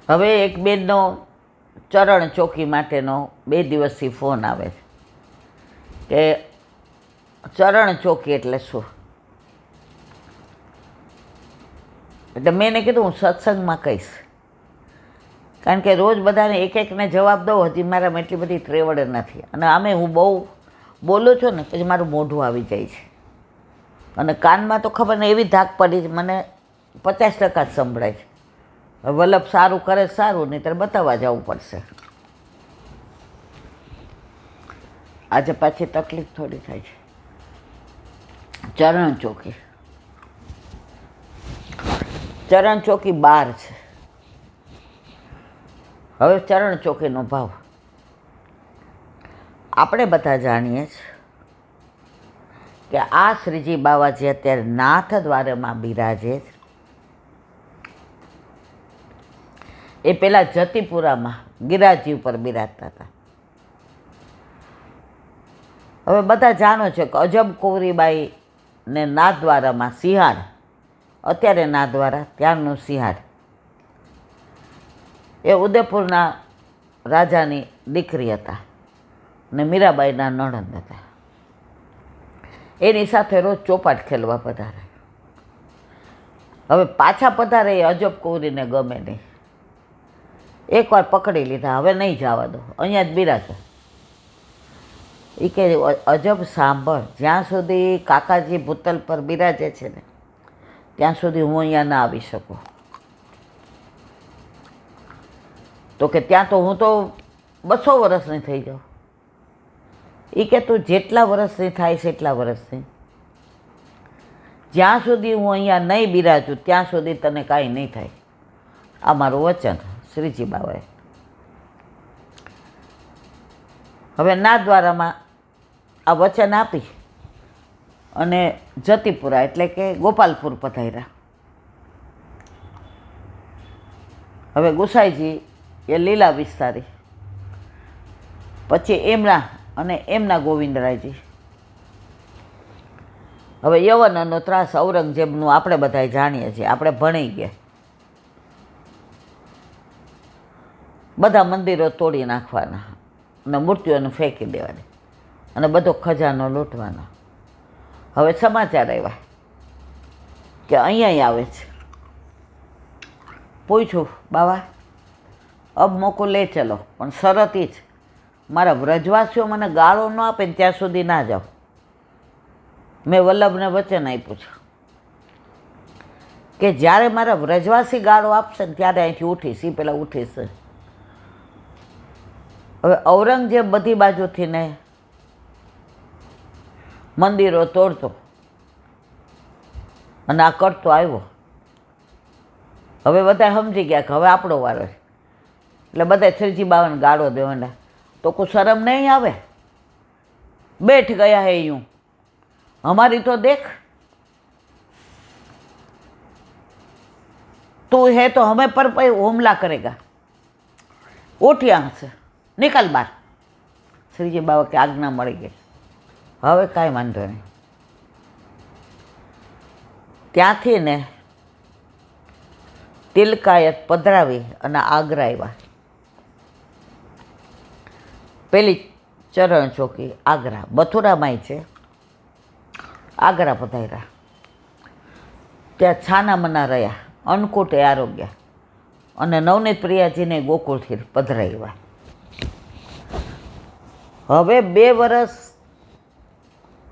હવે એક બેનનો ચરણ ચોકી માટેનો 2 દિવસથી ફોન આવે છે કે ચરણ ચોકી એટલે શું. એટલે મેં એને કીધું હું સત્સંગમાં કહીશ, કારણ કે રોજ બધાને એક એકને જવાબ દઉં હજી મારામાં એટલી બધી ત્રેવડ નથી. અને આમે હું બહુ બોલું છું ને પછી મારું મોઢું આવી જાય છે અને કાનમાં તો ખબર ને એવી ધાક પડી છે, મને 50% જ સંભળાય છે. વલ્લભ સારું કરે સારું, નહીં ત્યારે બતાવવા જવું પડશે. આજે પાછી તકલીફ થોડી થાય છે. ચરણ ચોકી, ચરણ ચોકી 12 છે. હવે ચરણ ચોકીનો ભાવ આપણે બધા જાણીએ છીએ કે આ શ્રીજી બાવાજી અત્યારે નાથ દ્વારમાં બિરાજે છે. એ પેલા જતીપુરામાં ગિરાજી ઉપર બિરાજતા હતા. હવે બધા જાણો છો કે અજબ કુંવરીબાઈ ને નાથદ્વારામાં સિંહાડ, અત્યારે નાથદ્વારા ત્યારનું સિંહાડ, એ ઉદયપુરના રાજાની દીકરી હતા ને મીરાબાઈના નણંદ હતા. એની સાથે રોજ ચોપાટ ખેલવા પધારે. હવે પાછા પધારે એ અજબ કુંવરીને ગમે નહીં. એકવાર પકડી લીધા, હવે નહીં જવા દો, અહીંયા જ બિરાજો. એ કે અજબ સાંભળ, જ્યાં સુધી કાકાજી ભૂતલ પર બિરાજે છે ને ત્યાં સુધી હું અહીંયા ના આવી શકું. તો કે ત્યાં તો હું તો 200 વર્ષની થઈ જાઉં. એ કે તું જેટલા વર્ષની થાય છે એટલા વર્ષની, જ્યાં સુધી હું અહીંયા નહીં બિરાજું ત્યાં સુધી તને કાંઈ નહીં થાય. આ મારું વચન શ્રીજી બાવાએ. હવે નાથદ્વારામાં આ વચન આપી અને જતીપુરા એટલે કે ગોપાલપુર પધાર્યા. હવે ગુસાઈજી એ લીલા વિસ્તારી, પછી એમના અને એમના ગોવિંદરાયજી. હવે યવનનો ત્રાસ ઔરંગઝેબનું આપણે બધા જાણીએ છીએ, આપણે ભણી ગયા. બધા મંદિરો તોડી નાખવાના અને મૂર્તિઓને ફેંકી દેવાની અને બધો ખજાનો લૂંટવાનો. હવે સમાચાર આવ્યા કે અહીંયા આવે છે. પૂછ્યું, બાવા અબ મોકો લે ચલો, પણ શરત એ જ મારા વ્રજવાસીઓ મને ગાળો ન આપે ને ત્યાં સુધી ના જાઓ. મેં વલ્લભને વચન આપ્યું છે કે જ્યારે મારા વ્રજવાસી ગાળો આપશે ને ત્યારે અહીંથી ઉઠીશ, એ પહેલાં ઉઠીશ. હવે ઔરંગઝેબ બધી બાજુથી ને મંદિરો તોડતો અને આ કરતો આવ્યો. હવે બધા સમજી ગયા કે હવે આપણો વારો છે, એટલે બધા શ્રીજી બાવાને ગાળો દેવાના. તો કોઈ શરમ નહીં આવે? બેઠ ગયા હે यूं, हमारी तो देख, तू है तो हमें पर हमला करेगा, उठ यहाँ से, निकल बार. શ્રીજી બાવા કે આજ્ઞા મળી ગઈ, હવે કાંઈ વાંધો નહીં. ત્યાંથી ને તિલકાયત પધરાવી અને આગ્રા આવ્યા. પેલી ચરણ ચોકી આગ્રા, મથુરામાંય છે, આગ્રા પધાર્યા. ત્યાં છાના મના રહ્યા, અન્નકૂટે આરોગ્ય અને નવનીત પ્રિયાજીને ગોકુળથી પધરાવ્યા. હવે 2 વર્ષ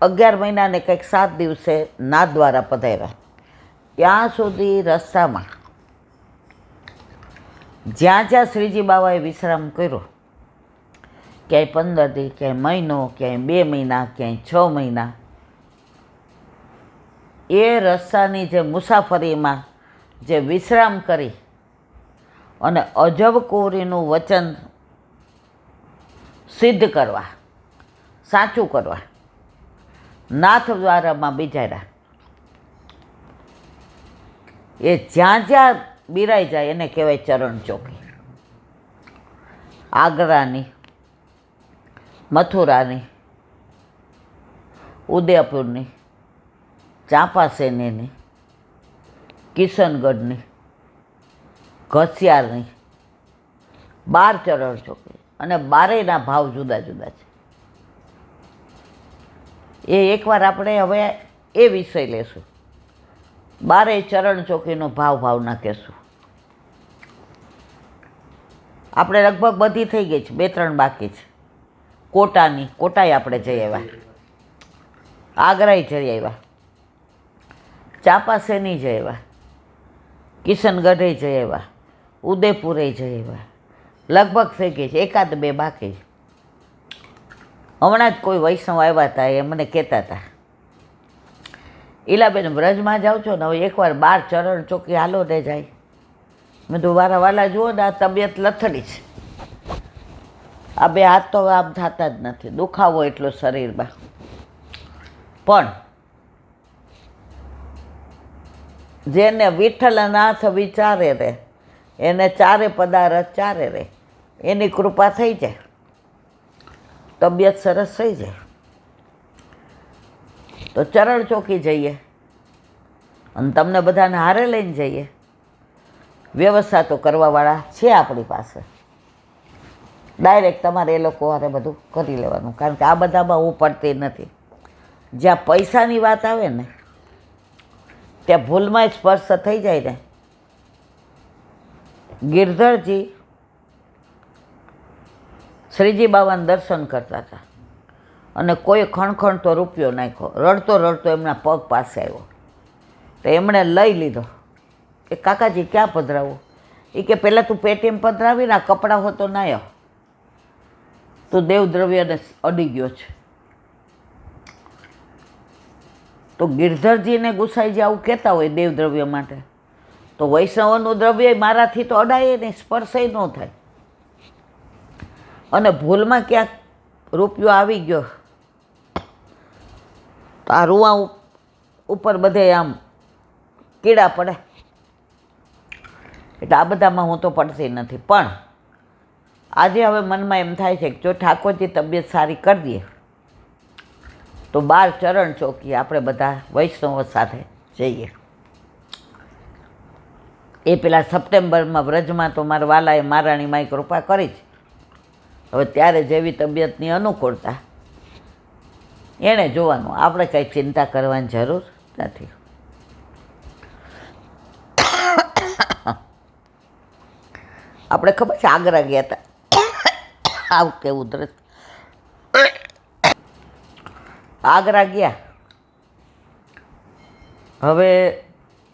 11 મહિના ને કંઈક 7 દિવસે નાથદ્વારા પધાર્યા. ત્યાં સુધી રસ્તામાં જ્યાં જ્યાં શ્રીજી બાવાએ વિશ્રામ કર્યો, ક્યાંય 15 દી, ક્યાંય મહિનો, ક્યાંય 2 મહિના, ક્યાંય 6 મહિના, એ રસ્તાની જે મુસાફરીમાં જે વિશ્રામ કરી અને અજબ કુંવરીનું વચન સિદ્ધ કરવા, સાચું કરવા નાથદ્વારામાં બિચાર્યા. એ જ્યાં જ્યાં બિરાઈ જાય એને કહેવાય ચરણ ચોકી. આગ્રાની, મથુરાની, ઉદયપુરની, ચાંપાસેનીની, કિશનગઢની, ઘસિયારની, 12 ચરણ ચોકી અને 12ના ભાવ જુદા જુદા છે. એ એકવાર આપણે હવે એ વિષય લેશું. 12 ચરણ ચોકીનો ભાવના કહેશું. આપણે લગભગ બધી થઈ ગઈ છે, 2-3 બાકી છે. કોટાએ આપણે જઈ આવ્યા, આગ્રાએ જઈ આવ્યા, ચાંપાસેની જઈ આવ્યા, કિશનગઢે જઈ આવ્યા, ઉદયપુરે જઈ આવ્યા. લગભગ થઈ ગઈ છે, 1-2 બાકી છે. હમણાં જ કોઈ વૈષ્ણવ આવ્યા હતા, એ મને કહેતા હતા, ઈલાબેન વ્રજમાં જાઓ છો ને, હવે એકવાર 12 ચરણ ચોકી હાલો ને જાય. મેં તો વારા વાલા જુઓ ને, આ તબિયત લથડી છે, આ 2 હાથ તો આમ થતા જ નથી, દુખાવો એટલો શરીરમાં. પણ જેને વિઠ્ઠલનાથ વિચારે રે, એને ચારે પદાર્થ ચારે રે, એની કૃપા થઈ જાય, તબિયત સરસ થઈ જાય. તો ચરણ ચોકી જઈએ અને તમને બધાને હારે લઈને જઈએ. વ્યવસ્થા તો કરવાવાળા છે આપણી પાસે. ડાયરેક્ટ તમારે એ લોકો હારે બધું કરી લેવાનું, કારણ કે આ બધામાં હું પડતી નથી. જ્યાં પૈસાની વાત આવે ને, ત્યાં ભૂલમાં સ્પર્શ થઈ જાય ને. ગિરધરજી શ્રીજી બાબાને દર્શન કરતા હતા અને કોઈ ખણખણતો રૂપિયો નાખ્યો, રડતો રડતો એમના પગ પાસે આવ્યો. તો એમણે લઈ લીધો કે કાકાજી ક્યાં પધરાવું? એ કે પહેલાં તું પેટીએમ પધરાવી ને, કપડાં હોતો ના આવ્યો, તું દેવદ્રવ્યને અડી ગયો છે. તો ગિરધરજીને ગુસાઈજી આવું કહેતા હોય દેવદ્રવ્ય માટે, તો વૈષ્ણવનું દ્રવ્ય મારાથી તો અડાય નહીં, સ્પર્શય ન થાય. અને ભૂલમાં ક્યાંક રૂપિયો આવી ગયો તો આ રૂવા ઉપર બધે આમ કીડા પડે. એટલે આ બધામાં હું તો પડતી નથી. પણ આજે હવે મનમાં એમ થાય છે કે જો ઠાકોરજી તબિયત સારી કરી દે તો 12 ચરણ ચોકી આપણે બધા વૈષ્ણવો સાથે જઈએ. એ પેલા સપ્ટેમ્બરમાં વ્રજમાં તો મારા વાલાએ મહારાણી માઈ કૃપા કરી છે. હવે ત્યારે જેવી તબિયતની અનુકૂળતા એણે જોવાનું, આપણે કંઈ ચિંતા કરવાની જરૂર નથી. આપણે ખબર છે આગ્રા ગયા હતા, આવું કેવું ઉધરસ, આગ્રા ગયા. હવે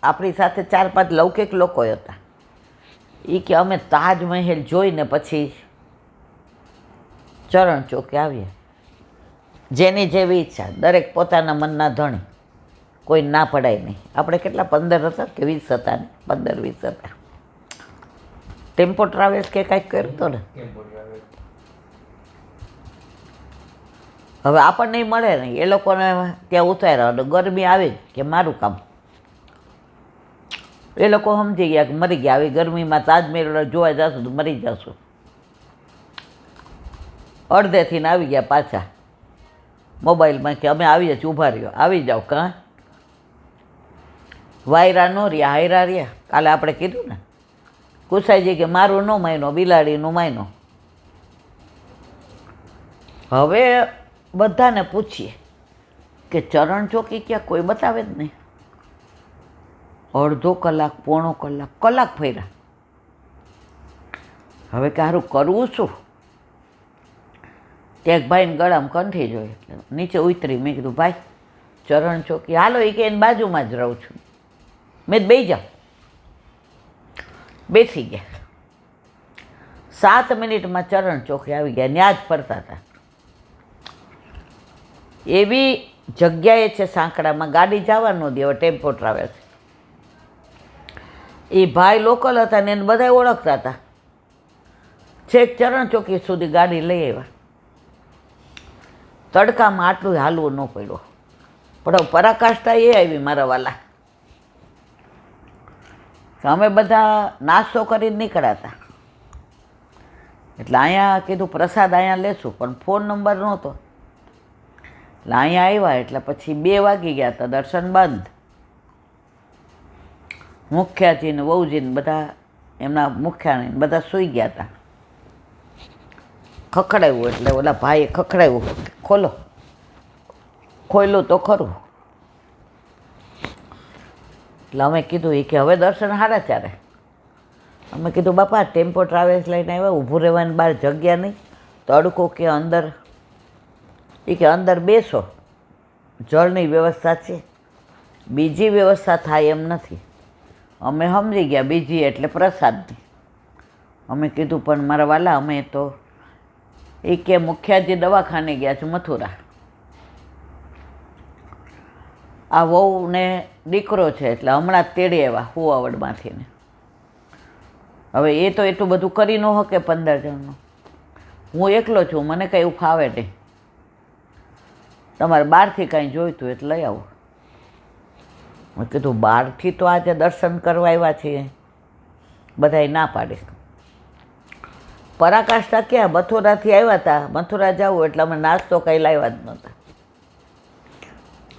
આપણી સાથે 4-5 લૌકિક લોકો હતા. એ કે અમે તાજમહેલ જોઈને પછી ચરણ ચોકે આવીએ. જેની જેવી ઈચ્છા, દરેક પોતાના મનના ધણી, કોઈ ના પડાય નહીં. આપણે કેટલા 15 હતા કે 20 હતા ને, 15-20 હતા. ટેમ્પો ટ્રાવેલ્સ કે કાંઈક કર્યું હતું ને. હવે આપણને નહીં મળે નહીં, એ લોકોને ત્યાં ઉતાર્યા અને ગરમી આવી કે મારું કામ. એ લોકો સમજી ગયા કે મરી ગયા, આવી ગરમીમાં તાજમહેલ જોવા જશું તો મરી જશું. અડધેથી આવી ગયા પાછા મોબાઈલમાં કે અમે આવીએ છીએ, ઊભા રહ્યો, આવી જાઓ. કાં વાયરા ન રહ્યા, હાયરા રહ્યા. કાલે આપણે કીધું ને, કુસાઈજી કે મારું નો માયનો, બિલાડીનું માયનો. હવે બધાને પૂછીએ કે ચરણ ચોકી ક્યાં, કોઈ બતાવે જ નહીં. અડધો કલાક, પોણો કલાક ફર્યા. હવે કે સારું કરવું શું? ત્યાં એક ભાઈને ગળામાં કંઠી જોઈ એટલે નીચે ઉતરી. મેં કીધું ભાઈ ચરણ ચોકી હાલો. એ કે એની બાજુમાં જ રહું છું. મેં બેસી જાઉં. બેસી ગયા. 7 મિનિટમાં ચરણ ચોકી આવી ગયા. ન્યા જ ફરતા હતા. એવી જગ્યાએ છે સાંકડામાં, ગાડી જવા ન દે. હવે ટેમ્પો ટ્રાવેલ્સ, એ ભાઈ લોકલ હતા ને એને બધા ઓળખતા હતા. છેક ચરણ ચોકી સુધી ગાડી લઈ આવ્યા. તડકામાં આટલું હાલવું ન પડ્યો. પણ પરાકાષ્ઠા એ આવી મારા વાલા. અમે બધા નાસ્તો કરીને નીકળ્યા હતા. એટલે અહીંયા કીધું પ્રસાદ અહીંયા લેશું, પણ ફોન નંબર નહોતો. એટલે અહીંયા આવ્યા એટલે પછી 2 વાગી ગયા હતા. દર્શન બંધ. મુખ્યાજીને વહુજીને બધા એમના મુખ્યાને બધા સૂઈ ગયા હતા. ખખડાવ્યું એટલે ઓલા ભાઈએ ખખડાવ્યું, ખોલો. ખોલ્યું તો ખરું. એટલે અમે કીધું એ કે હવે દર્શન 4:30. અમે કીધું બાપા ટેમ્પો ટ્રાવેલ્સ લઈને આવ્યા, ઊભું રહેવાની બહાર જગ્યા નહીં, તડકો કે અંદર. એ કે અંદર બેસો, જળની વ્યવસ્થા છે, બીજી વ્યવસ્થા થાય એમ નથી. અમે સમજી ગયા બીજી એટલે પ્રસાદની. અમે કીધું પણ મારા વાલા અમે તો એ કે મુખિયાજી દવાખાને ગયા છે મથુરા. આ વહુને દીકરો છે એટલે હમણાં જ તેડી આવ્યા હુવાવડમાંથી ને. હવે એ તો એટલું બધું કરી ન શકે 15 જણનું. હું એકલો છું, મને કંઈ એવું ફાવે નહીં. તમારે બહારથી કાંઈ જોઈતું એટલે લઈ આવો. મેં કીધું બહારથી તો આજે દર્શન કરવા આવ્યા છીએ, બધાય ના પાડે. પરાકાષ્ઠા ક્યાં મથુરાથી આવ્યા હતા, મથુરા જવું એટલે અમે નાસ્તો કંઈ લાવ્યા જ નહોતા.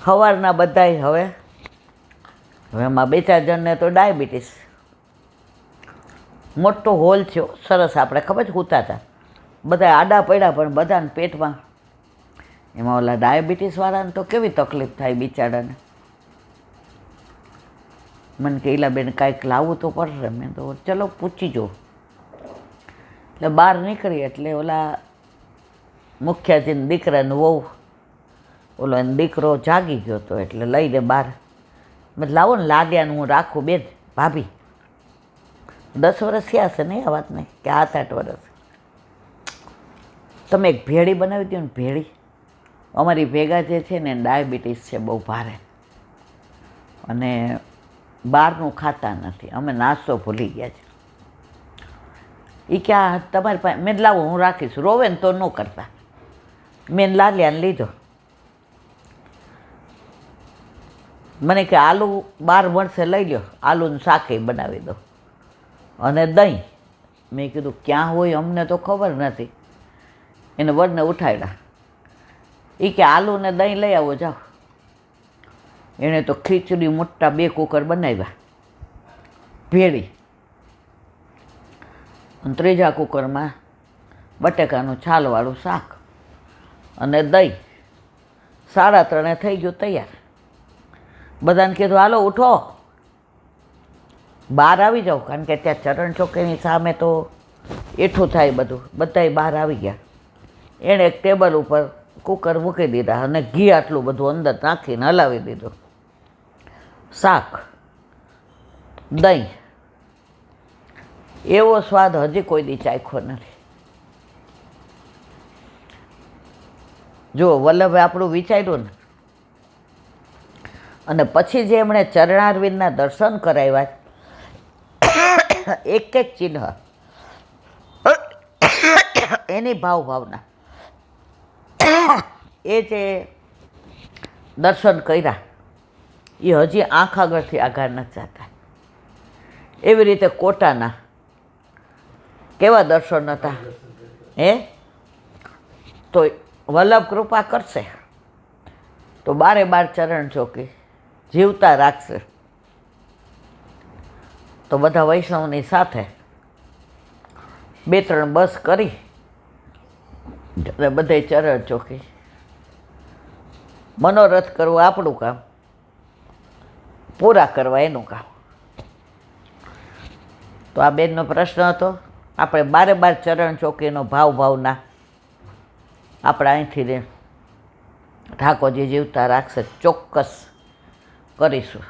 સવારના બધાય હવે એમાં 2-4 જણને તો ડાયાબિટીસ. મોટો હોલ થયો સરસ, આપણે ખબર છે સૂતા હતા બધા આડા પડ્યા, પણ બધાને પેટમાં એમાં ઓલા ડાયાબિટીસવાળાને તો કેવી તકલીફ થાય બિચારાને. મને કે ઈલાબેન કાંઈક લાવવું તો પડશે. મેં તો ચલો પૂછી જો. એટલે બહાર નીકળી એટલે ઓલા મુખિયાજીને દીકરાને વહુ ઓલો એનો દીકરો જાગી ગયો હતો એટલે લઈને બહાર. મેં લાવો ને લાડ્યાને હું રાખું બેન ભાભી. 10 વર્ષ થયા હશે નહીં આ વાત નહીં કે 7-8 વર્ષ. તમે એક ભેળી બનાવી દો ને ભેળી. અમારી ભેગા જે છે ને ડાયાબિટીસ છે બહુ ભારે અને બહારનું ખાતા નથી. અમે નાસ્તો ભૂલી ગયા છે. એ કે આ તમારી પાસે મેં લાવો હું રાખીશ, રોવે ને તો ન કરતા. મેં લાલ્યાને લીધો. મને કે આલુ 12 મળશે લઈ લો, આલુનું શાકે બનાવી દો અને દહીં. મેં કીધું ક્યાં હોય અમને તો ખબર નથી. એને વડને ઉઠાડ્યા. એ કે આલુ ને દહીં લઈ આવો જાઓ. એણે તો ખીચડી મોટા 2 કુકર બનાવ્યા ભેળી, અને 3જા કુકરમાં બટેકાનું છાલવાળું શાક અને દહીં. 3:30 થઈ ગયું તૈયાર. બધાને કીધું હાલો ઉઠો બહાર આવી જાઓ, કારણ કે ત્યાં ચરણ ચોકીની સામે તો એઠું થાય બધું. બધાય બહાર આવી ગયા. એણે એક ટેબલ ઉપર કુકર મૂકી દીધા અને ઘી આટલું બધું અંદર નાખીને હલાવી દીધું. શાક, દહીં, એવો સ્વાદ હજી કોઈ દી ચાખ્યો નથી. જો વલ્લભે આપણું વિચાર્યું ને, અને પછી જે એમણે ચરણારવિંદના દર્શન કરાવ્યા, એક એક ચિહ્ન એની ભાવના એ જે દર્શન કર્યા એ હજી આંખ આગળથી આગળ નથી જતા. એવી રીતે કોટાના કેવા દર્શન હતા હે. તો વલ્લભ કૃપા કરશે તો 12 ચરણ ચોકી જીવતા રાખશે તો બધા વૈષ્ણવની સાથે 2-3 બસ કરી અને બધે ચરણ ચોકી મનોરથ કરવું આપણું કામ, પૂરા કરવા એનું કામ. તો આ બેનનો પ્રશ્ન હતો. આપણે 12 ચરણ ચોકીનો ભાવના આપણે અહીંથી ઠાકોરજી જીવતા રાખશે ચોક્કસ કરીશું.